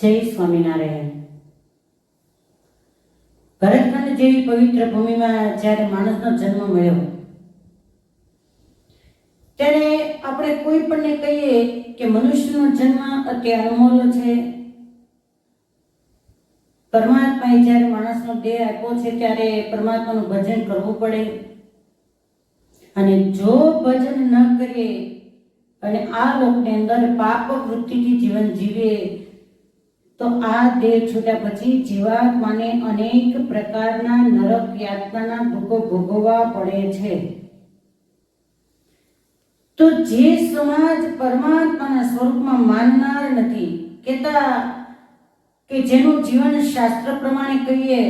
જય સ્વામિનારાયણ. ભરતખંડ જેવી પવિત્ર ભૂમિમાં જ્યારે માણસનો જન્મ મળ્યો ત્યારે આપણે કોઈ પણને કહીએ કે મનુષ્યનો જન્મ અતિ અનમોલ છે. પરમાત્માએ જ્યારે માણસનો દેહ આપ્યો છે ત્યારે પરમાત્માનું ભજન કરવું પડે, અને જો ભજન ન કરીએ અને આ લોકની અંદર પાપ વૃત્તિથી જીવન જીવીએ તો આ દેહ છૂટ્યા પછી જીવાત્માને અનેક પ્રકારના નરક યાતનાના દુઃખો ભોગવવા પડે છે. તો જે સમાજ પરમાત્માના સ્વરૂપમાં માનનાર નથી, કહેતા કે જેનું જીવન શાસ્ત્ર પ્રમાણે કહીએ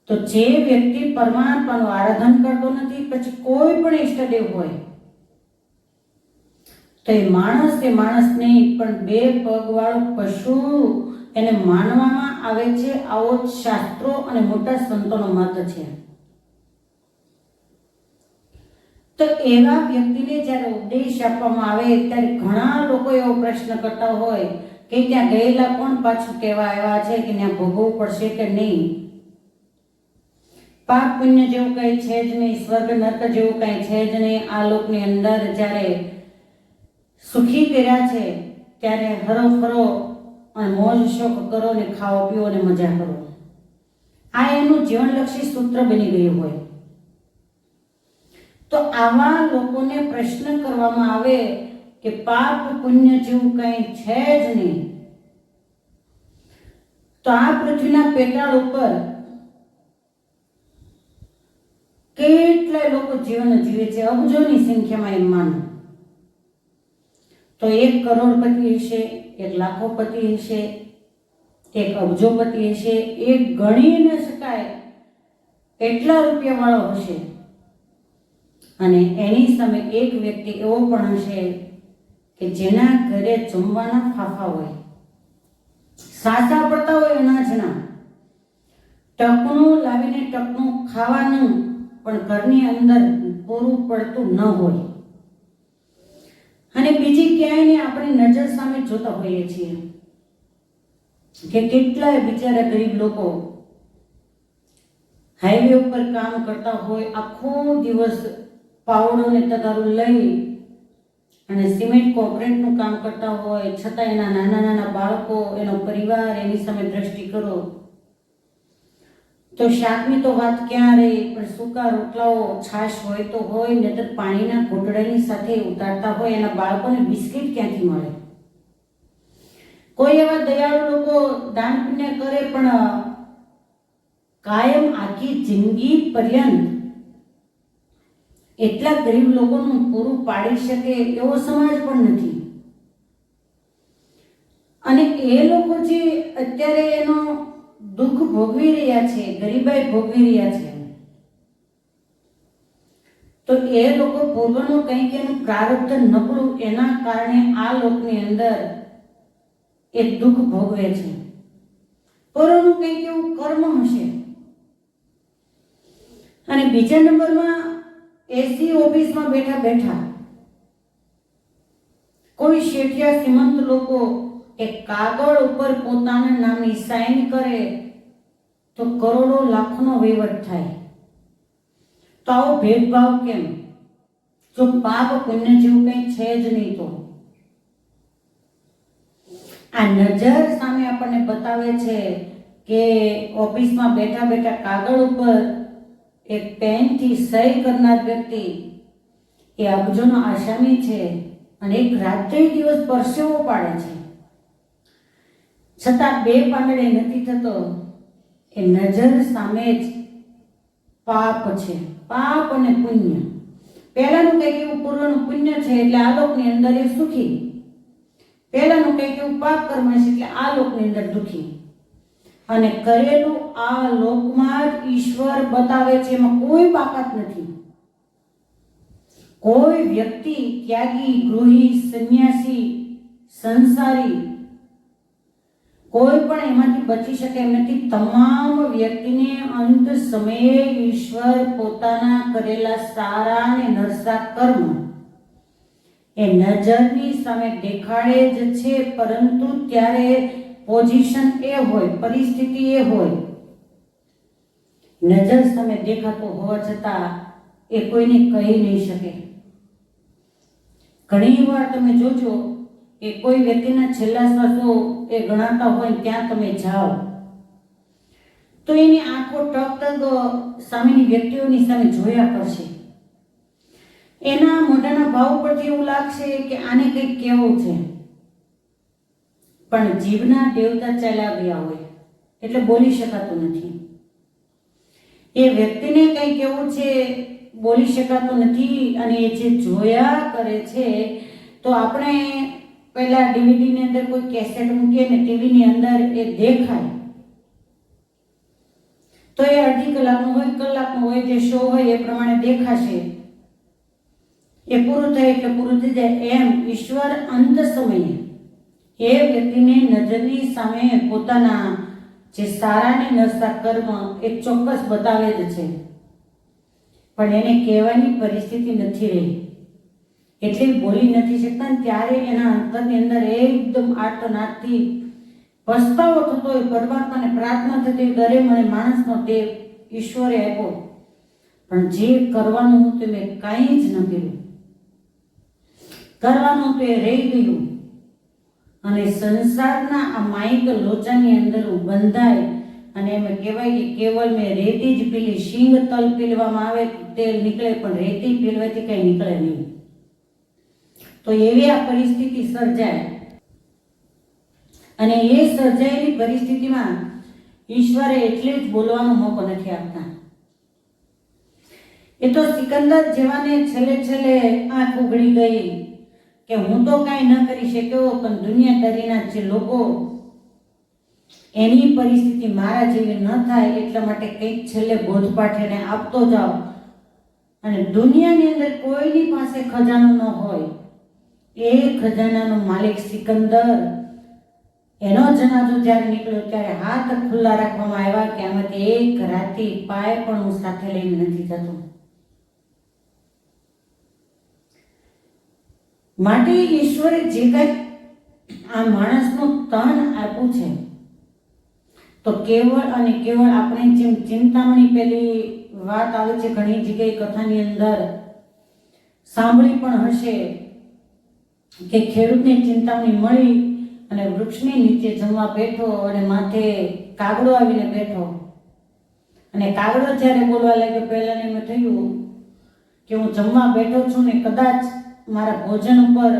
તો જે વ્યક્તિ પરમાત્માનું આરાધન કરતો નથી, પછી કોઈ પણ ઈષ્ટદેવ હોય તો એ માણસ નહીં પણ બે પગવાળો પશુ એને માનવામાં આવે છે. આવો શાસ્ત્રો અને મોટા સંતોનો મત છે. તો એવા વ્યક્તિને જ્યારે ઉપદેશ આપવામાં આવે ત્યારે ઘણા લોકો એવો પ્રશ્ન કરતા હોય કે ત્યાં ગયેલા કોણ પાછું કહેવા આવ્યા છે કે ત્યાં ભોગવવું પડશે કે નહીં. પાપ પુણ્ય જેવું કંઈ છે જ નહીં, સ્વર્ગ નર્ક જેવું કંઈ છે જ નહીં. આ લોકની અંદર જ્યારે સુખી કર્યા છે ત્યારે હરો ફરો અને મોજ શોખ કરો ને ખાઓ પીઓ ને મજા કરો. આ એનું જીવનલક્ષી સૂત્ર બની ગયું હોય તો આવા લોકોને પ્રશ્ન કરવામાં આવે કે પાપ પુણ્ય જેવું કંઈ છે જ નહીં. તો આ પૃથ્વીના પેટાળ ઉપર કેટલાય લોકો જીવન જીવે છે, અબજોની સંખ્યામાં એમ માનો તો 1 કરોડપતિ હશે, 1 લાખોપતિ હશે, 1 અબજોપતિ હશે, એક ગણી ન શકાય એટલા રૂપિયા વાળો હશે. અને એની સામે એક વ્યક્તિ એવો પણ હશે કે જેના ઘરે જમવાના ફાફા હોય, સાસા પડતા હોય અનાજના, ટકનું લાવીને ટકનું ખાવાનું પણ ઘરની અંદર પૂરું પડતું ન હોય. અને બીજી ક્યાંય આપણે નજર સામે જોતા હોઈએ છીએ કે કેટલાય બિચારા ગરીબ લોકો હાઈવે ઉપર કામ કરતા હોય, આખો દિવસ પાવડો ને તગારું લઈ અને સિમેન્ટ કોન્ક્રીટનું કામ કરતા હોય, છતાં એના નાના નાના બાળકો, એનો પરિવાર, એની સામે દ્રષ્ટિ કરો તો શાકની તો વાત ક્યાં રહી, પણ સૂકા રોટલાઓ, છાશ હોય તો હોય, નહીતર પાણીના ઘૂંટડાની સાથે ઉતારતા હોય. એના બાળકોને બિસ્કિટ ક્યાંથી મળે. કોઈ એવા દયાળુ લોકો દાન પુણ્ય કરે પણ કાયમ આખી જિંદગી પર્યંત એટલા ગરીબ લોકોનું પૂરું પાડી શકે એવો સમાજ પણ નથી. અને એ લોકો જે અત્યારે એનો દુઃખ ભોગવી રહ્યા છે, ગરીબાઈ ભોગવી રહ્યા છે, તો એ લોકો પૂર્વનું કંઈક એનું પ્રારબ્ધ નબળું એના કારણે આ લોકની અંદર એ દુઃખ ભોગવે છે. પૂર્વનું કંઈક એવું કર્મ હશે. અને બીજા નંબરમાં એસી ઓફિસમાં બેઠા બેઠા કોઈ શેઠિયા શ્રીમંત લોકો એ કાગળ ઉપર પોતાના નામની સાઇન કરે તો કરોડો લાખનો વહીવટ થાય. તો આવો ભેદભાવ કેમ? જો પાપ પુણ્ય જેવું કંઈ છે જ નહીં તો આ નજર સામે આપણને બતાવે છે કે ઓફિસમાં બેઠા બેઠા કાગળ ઉપર એક પેનથી સહી કરનાર વ્યક્તિ એ અબજોનો આસામી છે અને એક રાત્રે દિવસ પરસેવો પાડે છે, છતાં 2 પાંદડે નથી થતો. એ નજર સામે જ પાપ છે. પાપ અને પુણ્ય, પહેલાનું કંઈક એવું પૂર્વનું પુણ્ય છે એટલે આ લોકની અંદર એ સુખી, પહેલાનું કંઈક એવું પાપ કર્મ છે એટલે આ લોકની અંદર દુઃખી. અને કરેલું આ લોકમાં જ ઈશ્વર બતાવે છે, એમાં કોઈ બાકાત નથી. કોઈ વ્યક્તિ ત્યાગી, ગૃહી, સંન્યાસી, સંસારી કોઈ પણ એમાંથી બચી શકે એમ નથી. તમામ વ્યક્તિને અંત સમયે ઈશ્વર પોતાના કરેલા સારા અને નરસા કર્મ એ નજરની સામે દેખાડે જ છે, પરંતુ ત્યારે પોઝિશન એ હોય, પરિસ્થિતિ એ હોય, નજર સામે દેખાતો હોવા છતાં એ કોઈને કહી નહીં શકે. ઘણી વાર તમે જોજો કે કોઈ વ્યક્તિના છેલ્લા શ્વાસો એ ગણાતા હોય ત્યાં તમે જાઓ તો એની આંખો ટક સામેની વ્યક્તિઓની સામે જોયા કરશે. એના મોઢાના ભાવ પરથી એવું લાગશે કે આને કંઈક કહેવું છે, પણ જીભના દેવતા ચાલ્યા ગયા હોય એટલે બોલી શકાતું નથી. એ વ્યક્તિને કંઈ કહેવું છે, બોલી શકાતું નથી, અને એ જે જોયા કરે છે તો આપણે પહેલા ડીવીડીની અંદર કોઈ કેસેટ મૂકીએ ને ટીવીની અંદર એ દેખાય તો એ અડધી કલાકનો હોય, કલાકનો હોય, જે શો હોય એ પ્રમાણે દેખાશે. એ પૂરું થાય એટલે પૂરું થઈ જાય. એમ ઈશ્વર અંત સમયે એ વ્યક્તિને નજરની સામે પોતાના જે સારા ને નરસા કર્મ એ ચોક્કસ બતાવે જ છે, પણ એને કહેવાની પરિસ્થિતિ નથી રહી એટલે બોલી નથી શકતા. ત્યારે એના અંતરની અંદર એકદમ આર્તનાદથી પસ્તાવો થતો હોય, પરમાત્માને પ્રાર્થના થતી હોય, દરે મને માણસનો દેહ ઈશ્વરે આપ્યો, પણ જે કરવાનું હતું મેં કાંઈ જ ન કર્યું, કરવાનું તો એ રહી ગયું, અને સંસારના આ માયિક લોચાની અંદર હું બંધાય, અને એમ કહેવાય કે કેવળ મેં રેતી જ પીલી, શીંગ તલ પીલવામાં આવે તેલ નીકળે, પણ રેતી પીલવાથી કંઈ નીકળે નહીં. તો એવી આ પરિસ્થિતિ સર્જાય, અને એ સર્જાયેલી પરિસ્થિતિમાં ઈશ્વરે એટલું જ બોલવાનો મોકો નથી આપતા. એ તો સિકંદર જેવાને છેલ્લે છેલ્લે આંખ ઉઘડી ગઈ કે હું તો કાંઈ ન કરી શક્યો, પણ દુનિયાદારીના જે લોકો એની પરિસ્થિતિ મારા જેવી ન થાય એટલા માટે કંઈક છેલ્લે બોધપાઠ એને આપતો જાઓ. અને દુનિયાની અંદર કોઈની પાસે ખજાનો ન હોય, એ ખજાનાનો માલિક સિકંદર, એનો જનાજો જ્યારે નીકળ્યો ત્યારે હાથ ખુલ્લા રાખવામાં આવ્યા કે આમાંથી એક રાતી પાય પણ હું સાથે લઈને નથી જતો. માટે ઈશ્વરે જે કંઈ આ માણસનું તન આપ્યું છે તો કેવળ અને કેવળ આપણે જેમ ચિંતામણી પેલી વાત આવે છે ઘણી જગ્યાએ કથાની અંદર સાંભળી પણ હશે કે ખેડૂતને ચિંતામણી મળી અને વૃક્ષની નીચે જમવા બેઠો અને માથે કાગડો આવીને બેઠો, અને કાગડો જ્યારે બોલવા લાગ્યો પહેલાને એમ થયું કે હું જમવા બેઠો છું ને કદાચ મારા ભોજન ઉપર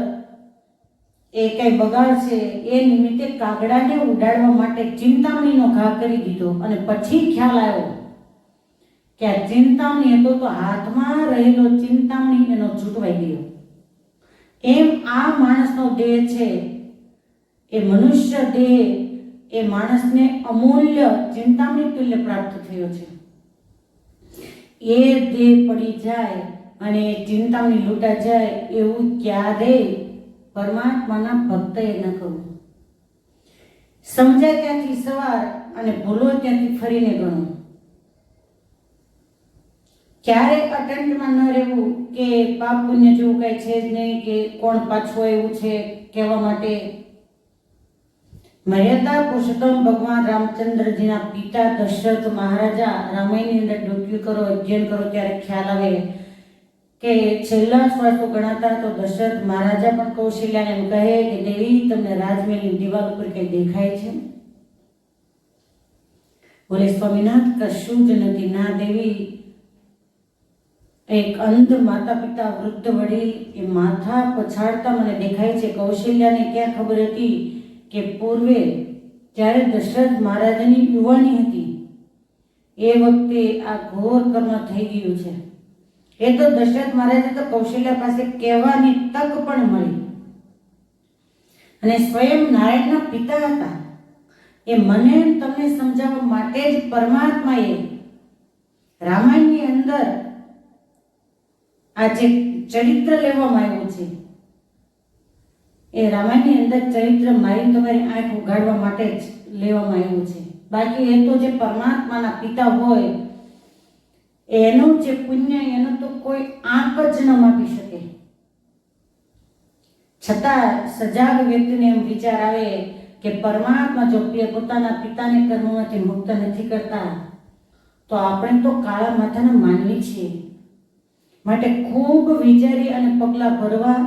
એ કઈ બગાડશે, એ નિમિત્તે કાગડાને ઉડાડવા માટે ચિંતામણીનો ઘા કરી દીધો. અને પછી ખ્યાલ આવ્યો કે આ ચિંતામણી હતો તો હાથમાં રહેલો ચિંતામણી એનો છૂટવાઈ ગયો. એમ આ માણસનો દેહ છે, એ મનુષ્ય દેહ, એ માણસને અમૂલ્ય ચિંતામણી તુલ્ય પ્રાપ્ત થયો છે. એ દેહ પડી જાય અને ચિંતામણી લૂંટા જાય એવું ક્યારેય પરમાત્માના ભક્તએ ન કરવું. સમજાય ત્યાંથી સવાર અને ભૂલો ત્યાંથી ફરીને ગણો. ક્યારેય અટંટમાં ન રહેવું કે પાપ પુણ્ય જેવું કઈ છે જ નહીં, કે કોણ પાછું એવું છે કહેવા માટે. મર્યાદા પુરુષોત્તમ ભગવાન રામચંદ્રજીના પિતા દશરથ મહારાજા રામાયણની અંદર ડોક્યુ કરો, અધ્યયન કરો ત્યારે ખ્યાલ આવે કે છેલ્લા શ્વાસો ગણાતા તો દશરથ મહારાજા પણ કૌશલ્યાને એમ કહે કે દેવી તમને રાજમહેલની દિવાલ ઉપર કઈ દેખાય છે? બોલે સ્વામીનાથ કશું જ નથી. ના દેવી, એક અંધ માતા પિતા વૃદ્ધ વડીલ એ માથા પછાડતા મને દેખાય છે. કૌશલ્યાને ક્યાં ખબર હતી કે પૂર્વે જ્યારે દશરથ મહારાજાની યુવાની હતી એ વખતે આ ઘોર કર્મ થઈ ગયું છે. એ તો દશરથ મહારાજે તો કૌશલ્યા પાસે કહેવાની તક પણ મળી, અને સ્વયં નારાયણના પિતા હતા. એ મને તમને સમજાવવા માટે જ પરમાત્માએ રામાયણની અંદર આ જે ચરિત્ર લેવામાં આવ્યું છે, એ રામાયણની અંદર ચરિત્ર મારી તમારી આંખ ઉગાડવા માટે જ લેવામાં આવ્યું છે. બાકી એ તો જે પરમાત્માના પિતા હોય એનું જે પુણ્ય એનું તો કોઈ આંખ જ ન માપી શકે. છતાં સજાગ વ્યક્તિને એમ વિચાર આવે કે પરમાત્મા જો પોતાના પિતાને કર્મોમાંથી મુક્ત નથી કરતા તો આપણે તો કાળા માથાના માનવી છીએ. માટે ખૂબ વિચારી અને પગલાં ભરવા,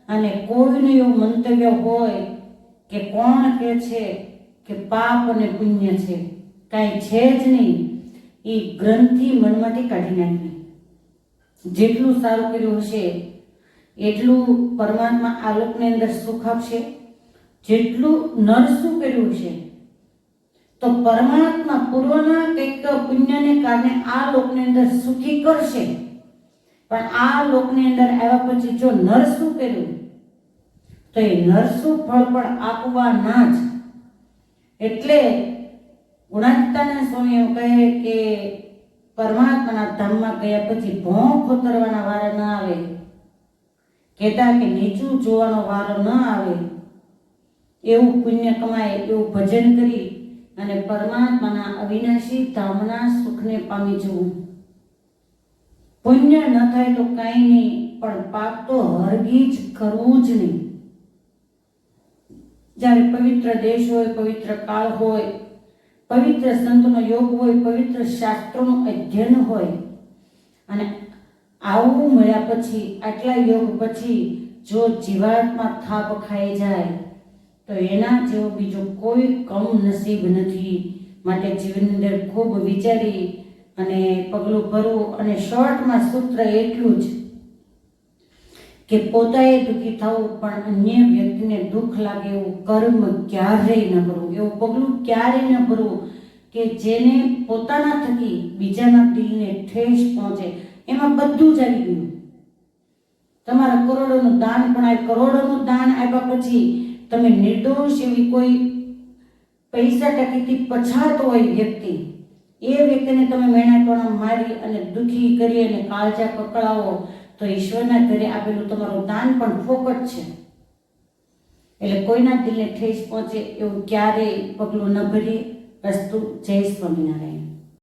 અને કોઈનું એવું મંતવ્ય હોય કે કોણ કહે છે કે પાપ અને પુણ્ય છે, કાંઈ છે જ નહીં, એ ગ્રંથિ મનમાંથી કાઢી નાખવી. જેટલું સારું કર્યું હશે એટલું પરમાત્મા આ લોકની અંદર સુખ આપશે, જેટલું નરસું કર્યું છે તો પરમાત્મા પૂર્વના કંઈક પુણ્યને કારણે આ લોકની અંદર સુખી કરશે, પણ આ લોકની અંદર આવ્યા પછી જો નરસું કર્યું તો એ નરસું ફળ પણ આપવાના જ. એટલે ગુણાતીતાનંદ સ્વામી એવું કહે કે પરમાત્માના ધામમાં ગયા પછી ભોં ખોતરવાના વારા ન આવે, કહેતા કે નીચું જોવાનો વારો ન આવે, એવું પુણ્ય કમાય, એવું ભજન કરી અને પરમાત્માના અવિનાશી ધામના સુખને પામી જવું. પુણ્ય ન થાય તો કાંઈ નહીં, પણ પાપ તો હરગીજ કરવું જ નહીં. જ્યારે પવિત્ર દેશ હોય, પવિત્ર કાળ હોય, પવિત્ર સંતનો યોગ હોય, પવિત્ર શાસ્ત્રોનું અધ્યયન હોય, અને આવું મળ્યા પછી, આટલા યોગ પછી જો જીવાત્મા થાપ ખાઈ જાય તો એના જેવો બીજો કોઈ કમ નસીબ નથી. માટે જીવનની અંદર ખૂબ વિચારી અને પગલું ભરવું. અને શોર્ટમાં સૂત્ર એટલું જ કે પોતાએ દુઃખી થવું, પણ અન્ય વ્યક્તિને દુઃખ લાગે એવું કર્મ ક્યારેય ન કરવું, એવું પગલું ક્યારેય ન ભરવું કે જેને પોતાના થકી બીજાના દિલને ઠેસ પહોંચે. એમાં બધું જ આવી ગયું. તમારા કરોડોનું દાન પણ આવે, કરોડોનું દાન આપ્યા પછી તમે નિર્દોષ એવી કોઈ પૈસા ટકીથી પછાત હોય વ્યક્તિ, એ વ્યક્તિને તમે મેણાટોણા મારી અને દુઃખી કરી અને કાળજા કકળાવો તો ઈશ્વરના ઘરે આપેલું તમારું દાન પણ ફોકટ છે. એટલે કોઈના દિલને ઠેસ પહોંચે એવું ક્યારેય પગલું ન ભરીએ. અસ્તુ. જય સ્વામિનારાયણ.